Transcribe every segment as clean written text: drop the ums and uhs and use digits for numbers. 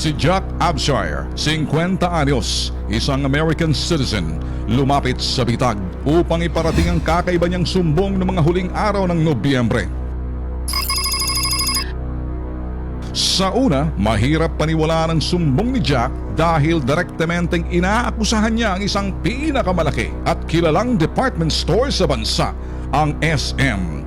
Si Jack Abshire, 50 anyos, isang American citizen, lumapit sa bitag upang iparating ang kakaiba niyang sumbong ng mga huling araw ng Nobyembre. Sa una, mahirap paniwalaan ang sumbong ni Jack dahil direktamenteng inaakusahan niya ang isang pinakamalaki at kilalang department store sa bansa, ang SM.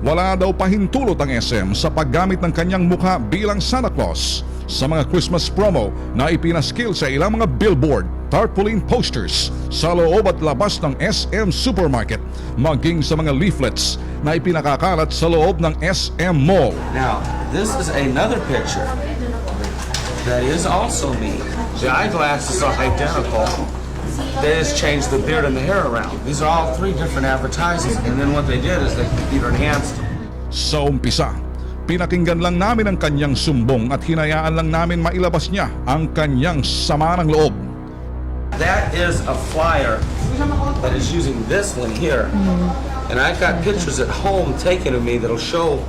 Wala daw pahintulot ang SM sa paggamit ng kanyang mukha bilang Santa Claus sa mga Christmas promo na ipinaskil sa ilang mga billboard, tarpaulin posters sa loob at labas ng SM Supermarket, maging sa mga leaflets na ipinakakalat sa loob ng SM Mall. Now, this is another picture that is also me. The eyeglasses are identical. They just changed the beard and the hair around. These are all three different advertisements, and then what they did is they computer enhanced. Sa umpisa, pinakinggan lang namin ang kanyang sumbong at hinayaan lang namin mailabas niya ang kanyang sama ng loob. That is a flyer that is using this one here. And I've got pictures at home taken of me that'll show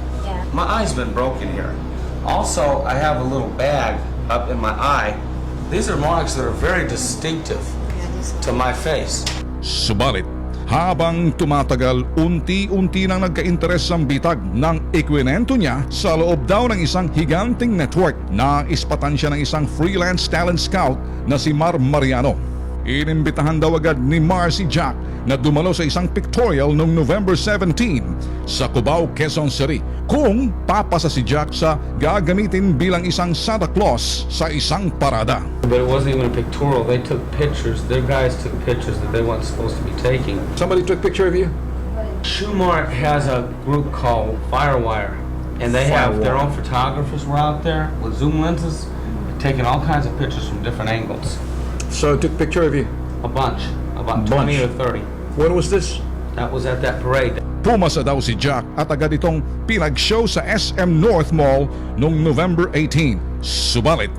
my eye's been broken here. Also, I have a little bag up in my eye. These are marks that are very distinctive to my face. Subalit, habang tumatagal, unti-unti nang nagka-interes ang bitag ng ikwinento niya sa loob daw ng isang higanting network na ispatan siya ng isang freelance talent scout na si Mar Mariano. Inimbitahan daw agad ni Mar si Jack na dumalo sa isang pictorial noong November 17 sa Cubao, Quezon City kung papasa si Jack sa gagamitin bilang isang Santa Claus sa isang parada. But it wasn't even a pictorial. They took pictures. Their guys took pictures that they weren't supposed to be taking. Somebody took a picture of you? Shoemart has a group called Firewire, and they have their own photographers were out there with zoom lenses, taking all kinds of pictures from different angles. So took a picture of you? A bunch, about 20 or 30. When was this? That was at that parade. Pumasa daw si Jack at agad itong pinag-show sa SM North Mall noong November 18. Subalit,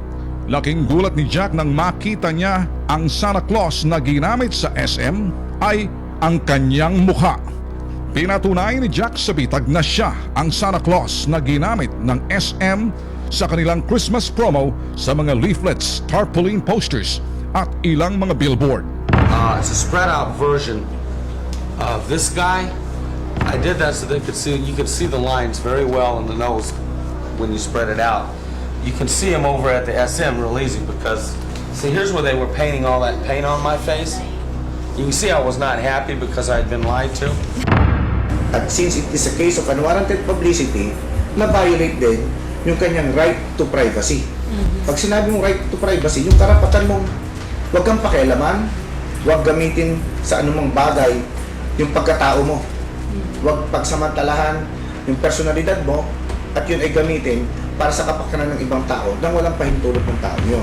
laking gulat ni Jack nang makita niya ang Santa Claus na ginamit sa SM ay ang kanyang mukha. Pinatunayan ni Jack sa bitag na siya ang Santa Claus na ginamit ng SM sa kanilang Christmas promo sa mga leaflets, tarpaulin posters at ilang mga billboard. It's a spread out version of this guy. I did that so they could see, you could see the lines very well in the nose when you spread it out. You can see them over at the SM real easy because, see, here's where they were painting all that paint on my face. You can see I was not happy because I had been lied to. At since it is a case of unwarranted publicity, na-violate din yung kanyang right to privacy. Pag sinabi mong right to privacy, yung karapatan mong huwag kang pakialaman, huwag gamitin sa anumang bagay yung pagkatao mo. Huwag pagsamantalahan yung personalidad mo at yun ay gamitin para sa kapakanan ng ibang tao nang walang pahintulot ng tao yun.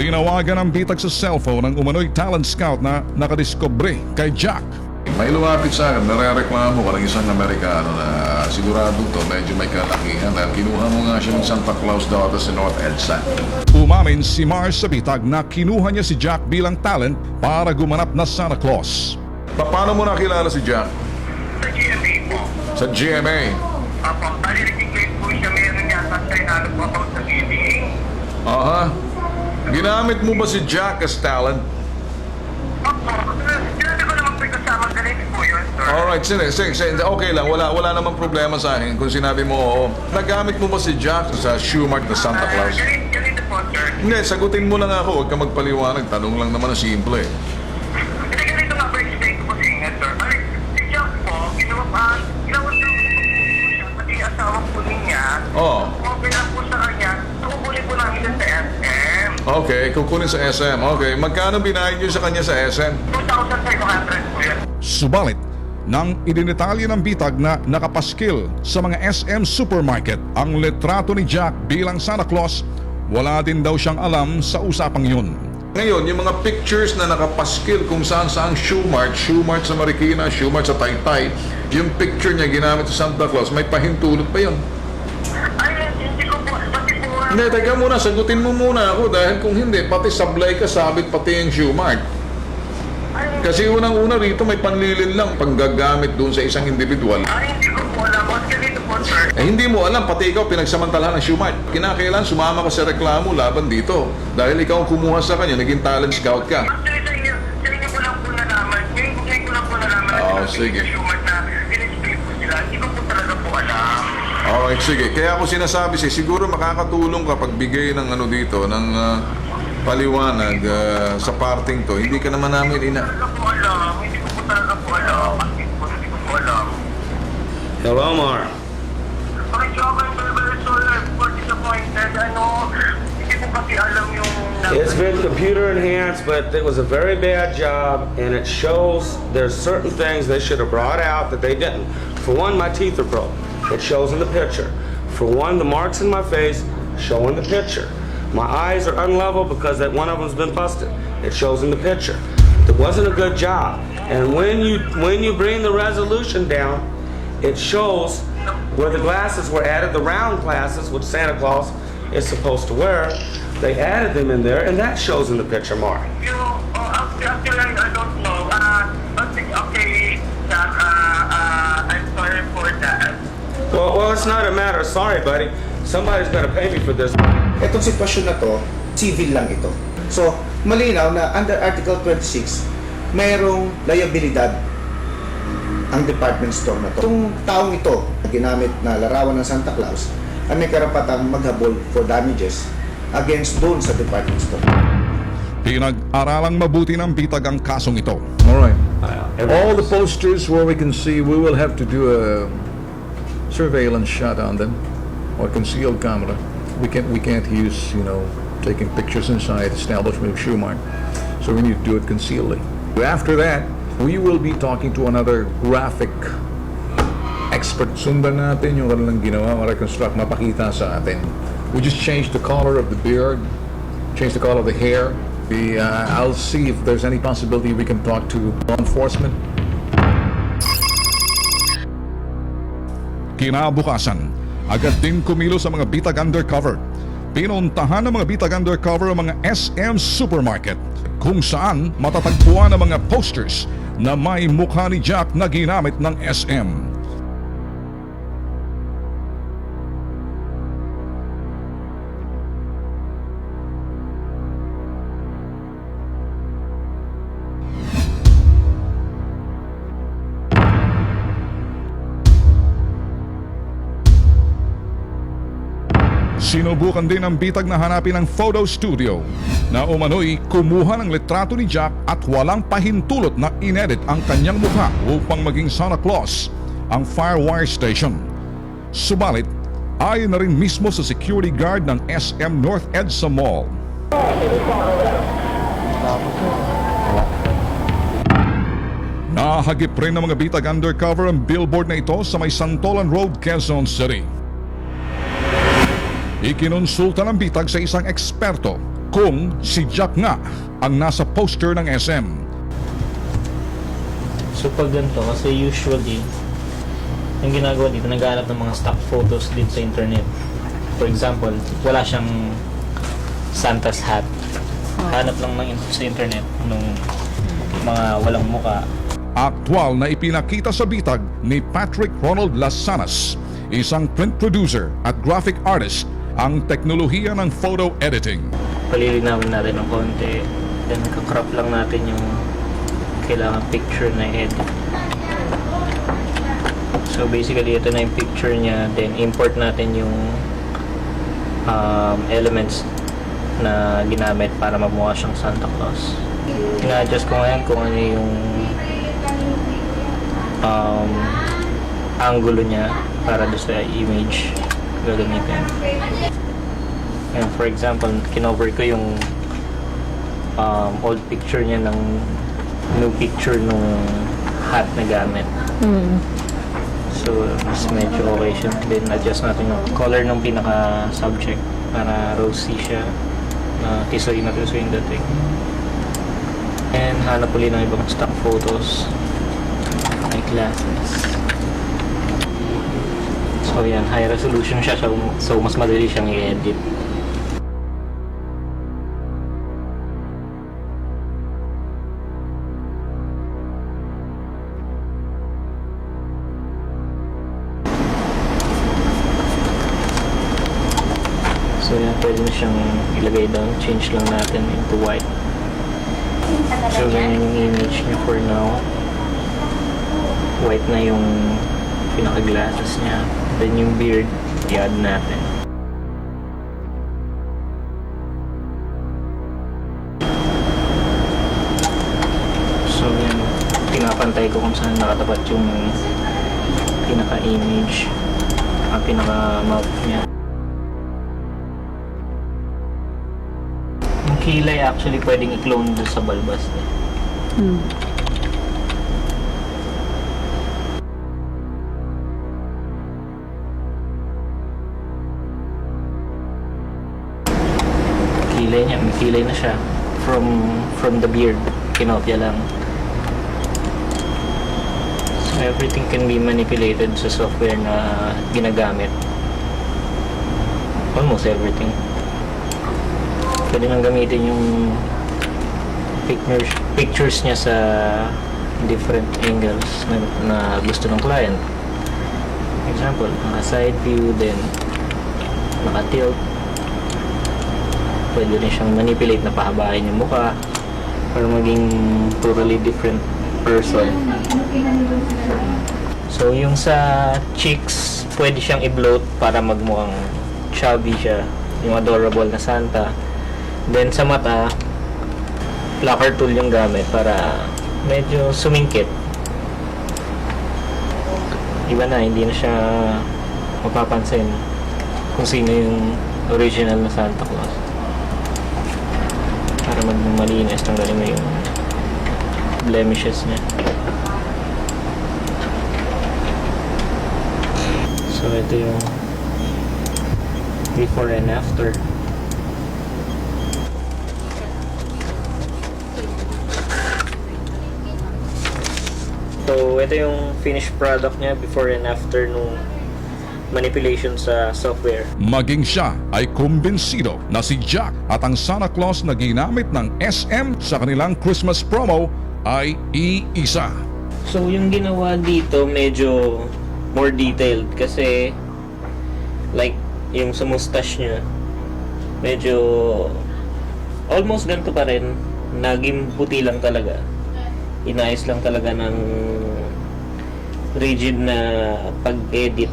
Tinawagan ang bitag sa cellphone ng umano'y talent scout na nakadiskubre kay Jack. May lumapit sa akin, nare-reklamo ko ng isang Amerikano na sigurado to, medyo may kalakihan dahil kinuha mo nga siya ng Santa Claus daw sa North EDSA. Umamin si Mars sa bitag na kinuha niya si Jack bilang talent para gumanap na Santa Claus. Paano mo nakilala si Jack? Sa GMA po. Sa GMA? Apo, bali-recognize po siya meron yata sa inalo po about sa CDA. Aha. Ginamit mo ba si Jack as talent? Apo, sinabi ko naman po yung kasama ganito po yun, sir. Alright, sige, okay lang. Wala namang problema sa akin kung sinabi mo oo. Nagamit mo ba si Jack sa Shoemart na Santa Claus? Ganito po, sir. Hindi, sagutin mo lang ako. Huwag ka magpaliwanag. Tanong lang naman na simple. Hindi ganito nga po explain ko po sa inyo, sir. Bali, si Jack po, ginawa siya, pati yung asawa po niya. Oo. Okay lang po sa kanya, kukunin po namin siya sa SM. Okay, kukunin sa SM. Okay, magkano binayad nyo sa kanya sa SM? 2,500 po yan. Subalit, nang idinetalye ng bitag na nakapaskil sa mga SM Supermarket ang litrato ni Jack bilang Santa Claus, wala din daw siyang alam sa usapang yun. Ngayon, yung mga pictures na nakapaskil kung saan saang Shoemart sa Marikina, Shoemart sa Taytay, yung picture niya ginamit sa Santa Claus, may pahintulot pa yun. Ay, hindi ko po, pati po. Hindi, teka muna, sagutin mo muna ako dahil kung hindi, pati sablay ka sabit pati yung Shoemart. Kasi unang-una rito may panlilin lang panggagamit doon sa isang individual. Ay, hindi ko po alam. Kasi dito po, sir, Eh hindi mo alam, pati ikaw pinagsamantalahan ng Shumart. Kinakailan sumama ka sa reklamo laban dito. Dahil ikaw ang kumuha sa kanya, naging talent scout ka. Actually, sa inyo ko lang po nalaman. Ngayon ko lang po nalaman. Oo, na sige. sa Shumart na in-explain po sila. Hindi ko po talaga po alam. Alright, sige. Kaya ako sinasabi siguro makakatulong kapag bigay ng ano dito, ng paliwanag sa parting to. Hindi ka naman namin Hindi ko po alam. Hindi ko po talaga po alam. Hindi ko po alam. Hello, Mar. Okay, so ako yung very sorry for disappointed. Hindi ko kasi alam yung... It's been computer enhanced, but it was a very bad job, and it shows there's certain things they should have brought out that they didn't. For one, my teeth are broke. It shows in the picture. For one, the marks in my face show in the picture. My eyes are unlevel because that one of them's been busted. It shows in the picture. It wasn't a good job. And when you bring the resolution down, it shows where the glasses were added, the round glasses, which Santa Claus is supposed to wear. They added them in there, and that shows in the picture, Mark. Actually, I don't know. Okay, I'm sorry for that. Well, it's not a matter of sorry, buddy. Somebody's gonna pay me for this. Itong sitwasyon na to, civil lang ito. So, malinaw na under Article 26, mayroong liabilidad ang department store na to. Itong taong ito, ginamit na larawan ng Santa Claus, ay may karapatang maghabol for damages against doon sa department store. Pinag-aralang mabuti ng bitag ang kasong ito. All right. All the posters where we can see, we will have to do a surveillance shot on them or concealed camera. We can't use, taking pictures inside establishment of Shumart. So we need to do it concealedly. After that, we will be talking to another graphic expert. Sundan natin yung kanilang ginawa, ma-reconstruct, mapakita sa atin. We just change the color of the beard, change the color of the hair. I'll see if there's any possibility we can talk to law enforcement. Kinabukasan, agad din kumilos sa mga bitag undercover. Pinuntahan ng mga bitag undercover ang mga SM Supermarket kung saan matatagpuan ang mga posters na may mukha ni Jack na ginamit ng SM. Sinubukan din ng bitag na hanapin ang photo studio na umano'y kumuha ng litrato ni Jack at walang pahintulot na inedit ang kanyang mukha upang maging Santa Claus ang Firewire Station. Subalit, ayon na rin mismo sa security guard ng SM North EDSA Mall. Nahagip rin ng mga bitag undercover ang billboard na ito sa may Santolan Road, Quezon City. Ikinonsulta ng bitag sa isang eksperto kung si Jack nga ang nasa poster ng SM. So pag ganito, kasi usually yung ginagawa dito, naghahanap ng mga stock photos din sa internet. For example, wala siyang Santa's hat. Hanap lang sa internet nung mga walang muka. Aktwal na ipinakita sa bitag ni Patrick Ronald Lasanas, isang print producer at graphic artist, ang teknolohiya ng photo editing. Palilinawin natin ng konti. Then kakrop lang natin yung kailangan picture na edit. So basically ito na yung picture niya. Then import natin yung elements na ginamit para mabuha siyang Santa Claus. Ina-adjust ko ngayon kung ano yung angulo niya para doon sa image gagamitin. And for example, kinover ko yung old picture niya ng new picture nung hat na gamit. So, mas medyo okay siya. Then, adjust natin yung color ng pinaka-subject para rosy siya. Tisoy na tisoy yung dating. And, hanap ulit ng ibang stock photos. My glasses. So yan, high resolution siya, so mas madali siyang i-edit. pwede na siyang ilagay doon. Change lang natin into white. So, ganyan yung image niya for now. White na yung pinaka-glasses niya. Then yung beard, i-add natin. So, yan. Pinapantay ko kung saan nakatapat yung pinaka-image ang pinaka-mouth niya. Yung kilay actually pwedeng i-clone doon sa balbas niya. Kilay niya, may kilay na siya from the beard. Kinopya lang. So everything can be manipulated sa software na ginagamit. Almost everything. Pwede nang gamitin yung pictures niya sa different angles na gusto ng client. Example, naka side view, then naka tilt. Pwede rin siyang manipulate na pahabain yung mukha para maging totally different person. So yung sa cheeks, pwede siyang i-bloat para magmukhang chubby siya, yung adorable na Santa. Then sa mata, plucker tool yung gamit para medyo sumingkit. Iba na, hindi na siya mapapansin kung sino yung original na Santa Claus. Para magmalinis, tanggalin mo yung blemishes niya. So ito yung before and after. So ito yung finished product niya before and after nung manipulation sa software. Maging siya ay kumbinsido na si Jack at ang Santa Claus na ginamit ng SM sa kanilang Christmas promo ay iisa. So yung ginawa dito medyo more detailed kasi like yung sa mustache niya medyo almost ganito pa rin, naging puti lang talaga, inayos lang talaga ng rigid na pag-edit.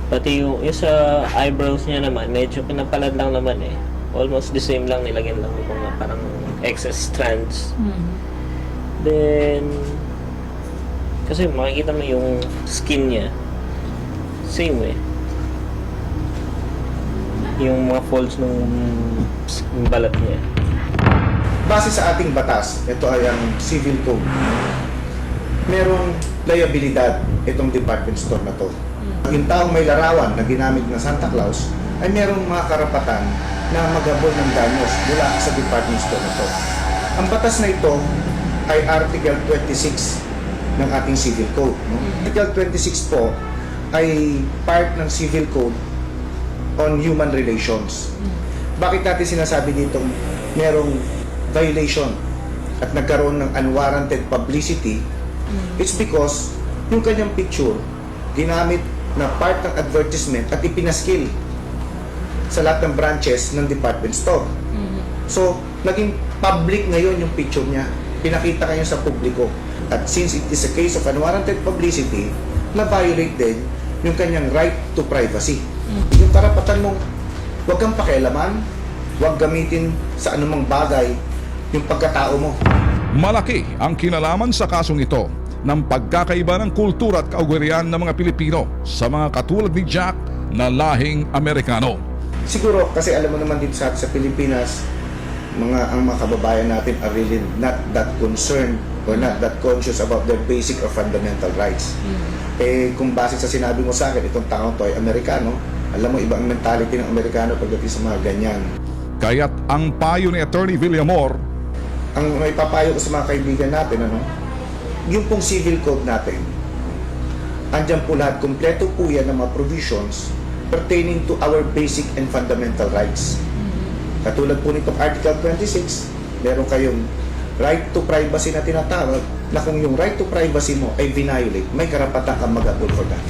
Pati yung sa eyebrows niya naman medyo pinapalad lang naman eh, almost the same lang, nilagyan lang yung mga parang excess strands. Then kasi makikita mo yung skin niya same eh, yung mga folds ng balat niya. Base sa ating batas, ito ay ang civil code. Merong liabilidad itong department store na to. Yung taong may larawan na ginamit na Santa Claus ay merong mga karapatan na magabol ng danyos mula sa department store na to. Ang batas na ito ay Article 26 ng ating civil code. No? Article 26 po ay part ng civil code on human relations. Bakit natin sinasabi dito merong violation at nagkaroon ng unwarranted publicity? It's because yung kanyang picture ginamit na part ng advertisement at ipinaskil sa lahat ng branches ng department store. So, naging public ngayon yung picture niya. Pinakita kayo sa publiko. At since it is a case of unwarranted publicity, na-violate din yung kanyang right to privacy. Yung karapatan mong huwag kang pakialaman, huwag gamitin sa anumang bagay yung pagkatao mo. Malaki ang kinalaman sa kasong ito ng pagkakaiba ng kultura at kaugalian ng mga Pilipino sa mga katulad ni Jack na lahing Amerikano. Siguro kasi alam mo naman dito sa Pilipinas, ang mga kababayan natin are really not that concerned or not that conscious about their basic or fundamental rights. Eh kung base sa sinabi mo sa akin, itong tao to ay Amerikano, alam mo iba ang mentality ng Amerikano pagdating sa mga ganyan. Kaya't ang payo ni Attorney Villamor, Ang may papayo ko sa mga kaibigan natin, yung pong civil code natin, andyan po lahat, kompleto po yan ng mga provisions pertaining to our basic and fundamental rights. Katulad po nitong Article 26, meron kayong right to privacy na tinatawag, na kung yung right to privacy mo ay violate, may karapatan kang mag-appeal for that.